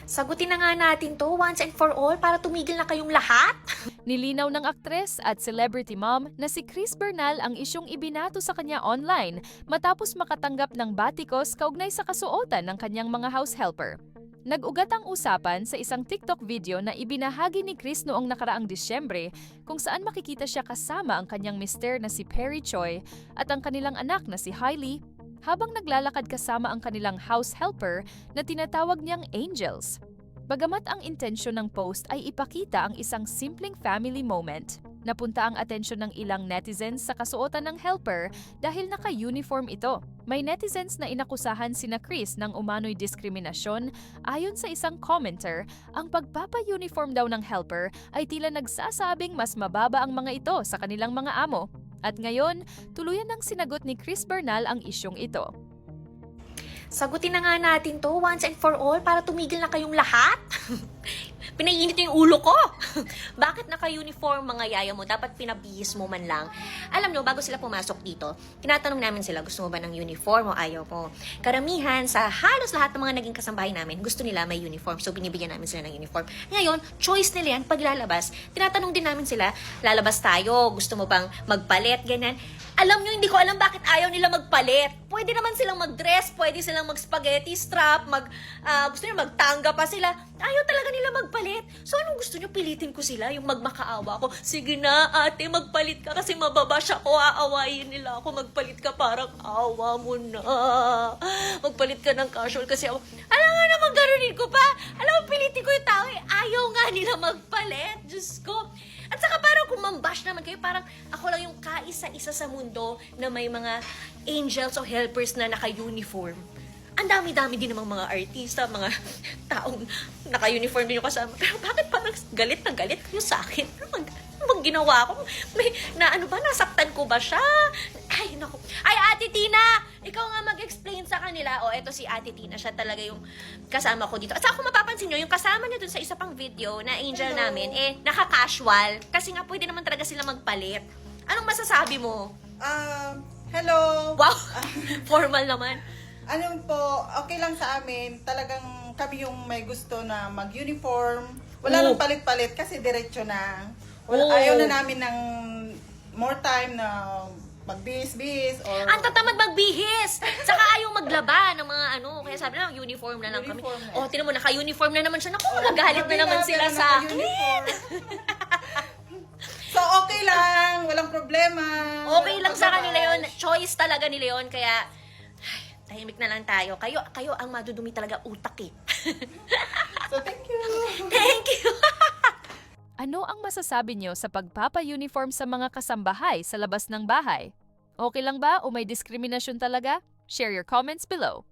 Sagutin na nga natin to once and for all para tumigil na kayong lahat. Nilinaw ng aktres at celebrity mom na si Chris Bernal ang isyong ibinato sa kanya online matapos makatanggap ng batikos kaugnay sa kasuotan ng kanyang mga house helper. Nag-ugat ang usapan sa isang TikTok video na ibinahagi ni Chris noong nakaraang Disyembre kung saan makikita siya kasama ang kanyang mister na si Perry Choi at ang kanilang anak na si Hailey habang naglalakad kasama ang kanilang house helper na tinatawag niyang Angels. Bagamat ang intensyon ng post ay ipakita ang isang simpleng family moment, napunta ang atensyon ng ilang netizens sa kasuotan ng helper dahil naka-uniform ito. May netizens na inakusahan sina Chris ng umano'y diskriminasyon. Ayon sa isang commenter, ang pagpapa-uniform daw ng helper ay tila nagsasabing mas mababa ang mga ito sa kanilang mga amo. At ngayon, tuluyan ng sinagot ni Chris Bernal ang isyong ito. Sagutin na nga natin to once and for all para tumigil na kayong lahat. Pinaiinit yung ulo ko. Bakit naka-uniform mga yaya mo? Dapat pinabihis mo man lang. Alam nyo, bago sila pumasok dito, tinatanong namin sila, gusto mo ba ng uniform o ayaw mo? Karamihan sa halos lahat ng mga naging kasambahay namin, gusto nila may uniform. So, binibigyan namin sila ng uniform. Ngayon, choice nila yan pag lalabas. Tinatanong din namin sila, lalabas tayo, gusto mo bang magpalit, ganyan. Alam nyo, hindi ko alam bakit ayaw nila magpalit. Pwede naman silang mag-dress, pwede silang mag-spaghetti strap, gusto nyo magtangga pa sila. Ayaw talaga nila magpalit. So, anong gusto nyo? Pilitin ko sila, yung magmakaawa ko. Sige na, ate, magpalit ka kasi mababash ako. Aawayin nila ako. Magpalit ka, parang awa mo na. Magpalit ka ng casual kasi ako. Alam nga naman, ganunin ko pa. Alam mo, pilitin ko yung tao. Ayaw nga nila magpalit. Diyos ko. At saka parang kung mambash naman kayo, parang ako lang yung kaisa-isa sa mundo na may mga angels o helpers na naka-uniform. Ang dami-dami din namang mga artista, mga taong naka-uniform din yung kasama. Pero bakit parang galit na galit kayo sa akin? Ano bang ginawa ko? Nasaktan ko ba siya? Ay, naku. Ay, Ate Tina! Ikaw nga mag-explain sa kanila. O, eto si Ate Tina. Siya talaga yung kasama ko dito. At saka kung mapapansin nyo, yung kasama niya dun sa isa pang video na angel namin, naka-casual. Kasi nga, pwede naman talaga sila magpalit. Anong masasabi mo? Hello! Wow! Formal naman. Ano po, okay lang sa amin. Talagang kami yung may gusto na mag-uniform. Wala nang palit-palit kasi diretso na. Ayaw na namin ng more time na magbihis-bihis or... Ang tatamad magbihis! Saka ayaw maglaba ng mga kaya sabi na, uniform na lang kami. Uniform na. O, tinan mo, naka-uniform na naman siya. Naku, magagalit na naman sila sa akin. So, okay lang. Walang problema. Okay lang sa kanila yun. Choice talaga nila yun. Kaya, tahimik na lang tayo. Kayo ang madudumi talaga utak eh. So, thank you. Thank you! Ano ang masasabi niyo sa pagpapa-uniform sa mga kasambahay sa labas ng bahay? Okay lang ba o may diskriminasyon talaga? Share your comments below.